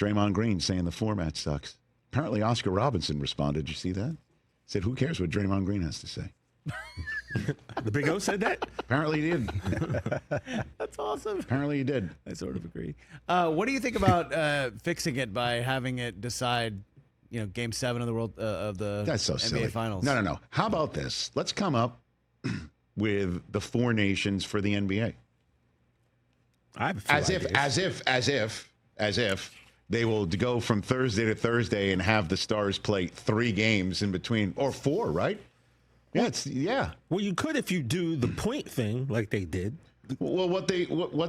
Draymond Green saying the format sucks. Apparently, Oscar Robinson responded. Did you see that? Said, who cares what Draymond Green has to say? The Big O said that? Apparently he did. That's awesome. Apparently he did. I sort of agree. What do you think about fixing it by having it decide, Game 7 of the world of the That's so NBA silly. Finals? No. How about this? Let's come up with the 4 nations for the NBA. I have a few As if they will go from Thursday to Thursday and have the Stars play 3 games in between, or 4, right? Yeah. Well, you could if you do the point thing like they did. Well, what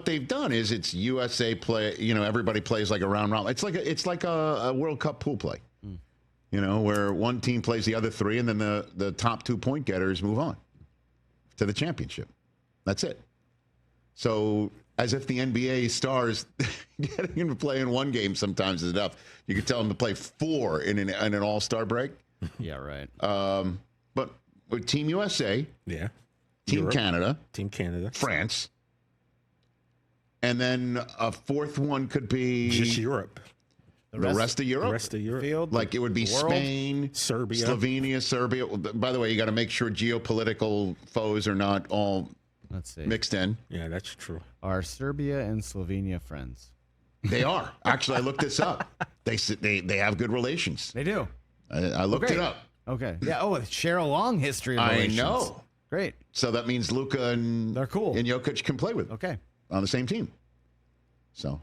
they've done is it's USA play. Everybody plays like a round robin. It's like a World Cup pool play. Where one team plays the other 3, and then the top 2 point getters move on to the championship. That's it. So, as if the NBA Stars getting him to play in 1 game sometimes is enough. You could tell them to play 4 in an All-Star break. Yeah, right. But with Team USA, Yeah. Team Canada, France, and then a 4th one could be just Europe. The rest of Europe. The rest of Europe. Field, Like it would be Spain, Serbia, Slovenia, Serbia. By the way, you got to make sure geopolitical foes are not all mixed in. Yeah, that's true. Are Serbia and Slovenia friends? They are. Actually, I looked this up. They have good relations. They do. I looked it up. Okay. Yeah. Oh, share a long history of relations. I know. Great. So that means Luka and they're cool. And Jokic can play with. Okay. On the same team. So,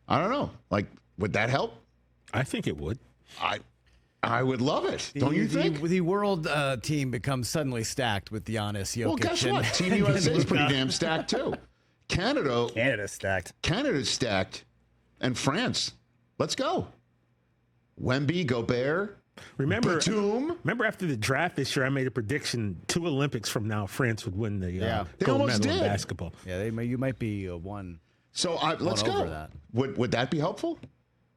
I don't know. Like, would that help? I think it would. I would love it. Don't you think? The world team becomes suddenly stacked with Giannis, Jokic. Well, guess what? Team USA is pretty damn stacked too. Canada's stacked. Canada's stacked, and France. Let's go. Wemby, Gobert. Remember Batum. Remember after the draft this year, I made a prediction 2 Olympics from now, France would win the gold medal in basketball. Yeah, you might be one. So let's go. That. Would that be helpful?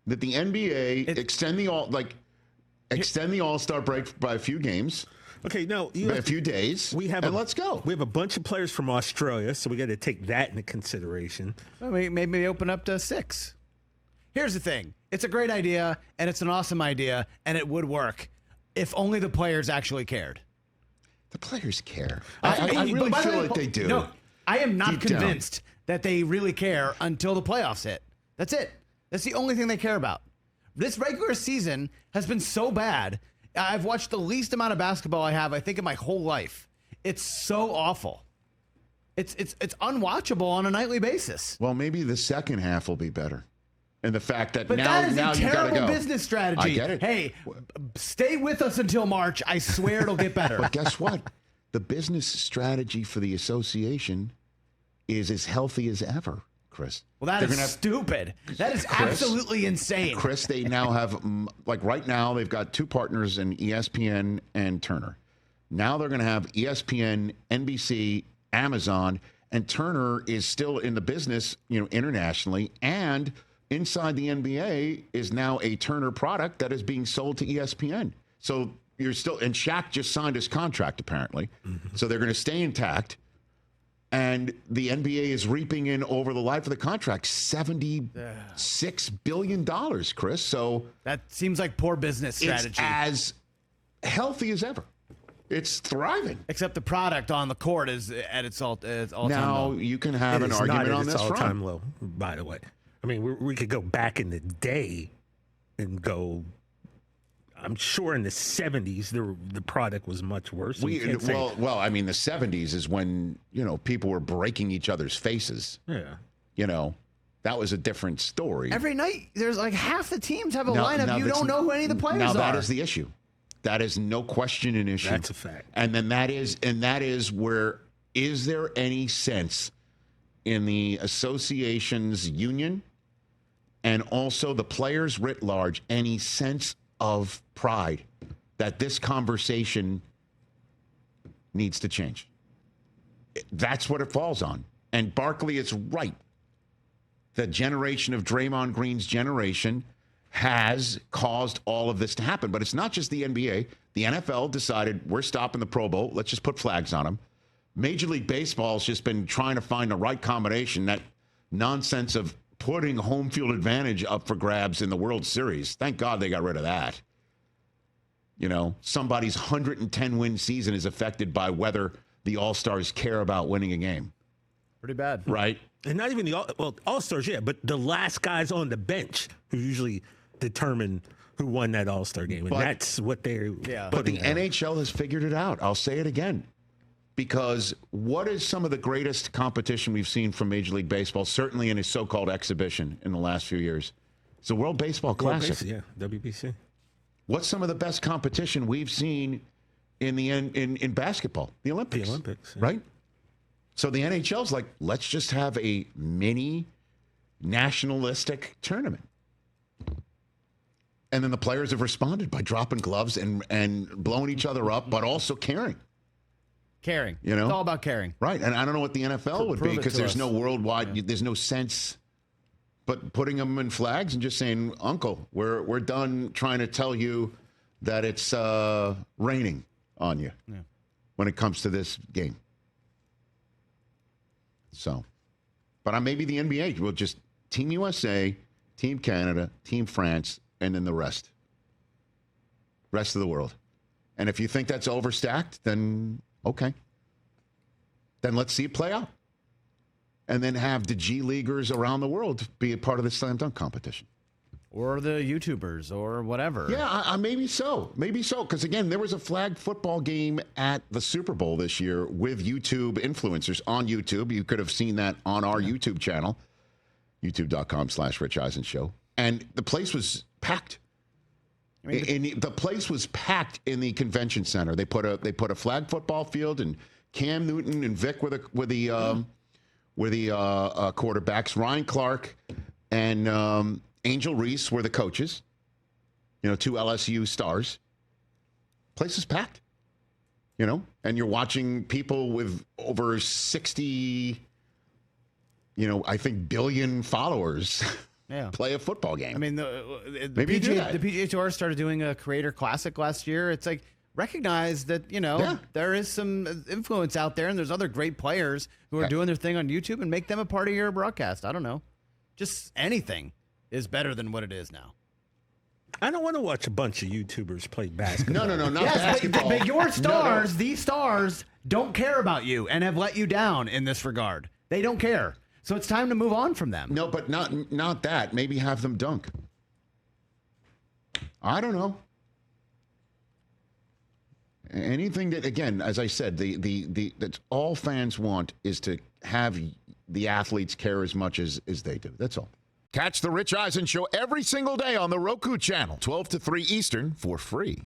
That the NBA extend the All-Star break by a few games. Okay, no, a few days. Let's go. We have a bunch of players from Australia, so we got to take that into consideration. Well, maybe open up to 6. Here's the thing. It's a great idea, and it's an awesome idea, and it would work if only the players actually cared. The players care. I really feel like they do. No, I am not convinced that they really care until the playoffs hit. That's it. That's the only thing they care about. This regular season has been so bad. I've watched the least amount of basketball I have, I think, in my whole life. It's so awful. It's unwatchable on a nightly basis. Well, maybe the second half will be better. And the fact that but now that is now a you gotta terrible go. business strategy. I get it. Hey, stay with us until March. I swear it'll get better. But guess what? The business strategy for the association is as healthy as ever, Chris. Well, that is stupid. That is absolutely insane. Chris, they now have, right now, they've got 2 partners in ESPN and Turner. Now they're going to have ESPN, NBC, Amazon, and Turner is still in the business, internationally, and inside the NBA is now a Turner product that is being sold to ESPN. So you're still, and Shaq just signed his contract apparently. Mm-hmm. So they're going to stay intact. And the NBA is reaping in over the life of the contract $76 billion, Chris. So that seems like poor business strategy. It's as healthy as ever. It's thriving. Except the product on the court is at its all-time low. Now you can have an argument on this front. All-time low, by the way. I mean, we could go back in the day and go. I'm sure in the 70s the product was much worse. I mean, the 70s is when people were breaking each other's faces. Yeah. That was a different story. Every night there's like half the teams have a lineup. You don't know who any of the players are. Now that is the issue. That is no question an issue. That's a fact. And then that is where, is there any sense in the association's union and also the players writ large, any sense of pride that this conversation needs to change? That's what it falls on. And Barkley is right. The generation of Draymond Green's generation has caused all of this to happen. But it's not just the NBA. The NFL decided we're stopping the Pro Bowl. Let's just put flags on them. Major League Baseball's just been trying to find the right combination, that nonsense of putting home field advantage up for grabs in the World Series. Thank God they got rid of that. You know, somebody's 110-win season is affected by whether the All-Stars care about winning a game. Pretty bad. Right? And not even the All-Stars, yeah, but the last guys on the bench who usually determine who won that All-Star game. And that's what they're But the NHL has figured it out. I'll say it again. Because what is some of the greatest competition we've seen from Major League Baseball, certainly in a so-called exhibition in the last few years? It's the World Baseball Classic. Yeah, WBC. What's some of the best competition we've seen in basketball? The Olympics. The Olympics. Yeah. Right? So the NHL's like, let's just have a mini nationalistic tournament. And then the players have responded by dropping gloves and blowing each other up, but also caring. Caring. You know? It's all about caring. Right. And I don't know what the NFL would be because there's no worldwide, there's no sense. But putting them in flags and just saying, Uncle, we're done trying to tell you that it's raining on you when it comes to this game. So, but maybe the NBA will just Team USA, Team Canada, Team France, and then the rest of the world. And if you think that's overstacked, then okay. Then let's see it play out. And then have the G Leaguers around the world be a part of the slam dunk competition. Or the YouTubers or whatever. Yeah, maybe so. Maybe so. Because, again, there was a flag football game at the Super Bowl this year with YouTube influencers on YouTube. You could have seen that on our YouTube channel, youtube.com/Rich Eisen Show. And the place was packed. I mean, the place was packed in the convention center. They put a flag football field, and Cam Newton and Vic were the quarterbacks. Ryan Clark and Angel Reese were the coaches. You know, 2 LSU stars. Place is packed. You know, and you're watching people with over 60, I think billion followers. Yeah. Play a football game. I mean, the PGA Tour started doing a Creator Classic last year. It's like, recognize that, there is some influence out there, and there's other great players who are doing their thing on YouTube, and make them a part of your broadcast. I don't know. Just anything is better than what it is now. I don't want to watch a bunch of YouTubers play basketball. No, not basketball. But your stars, these stars, don't care about you and have let you down in this regard. They don't care. So it's time to move on from them. No, but not that. Maybe have them dunk. I don't know. Anything that, again, as I said, that's all fans want is to have the athletes care as much as they do. That's all. Catch the Rich Eisen Show every single day on the Roku channel, 12 to 3 Eastern, for free.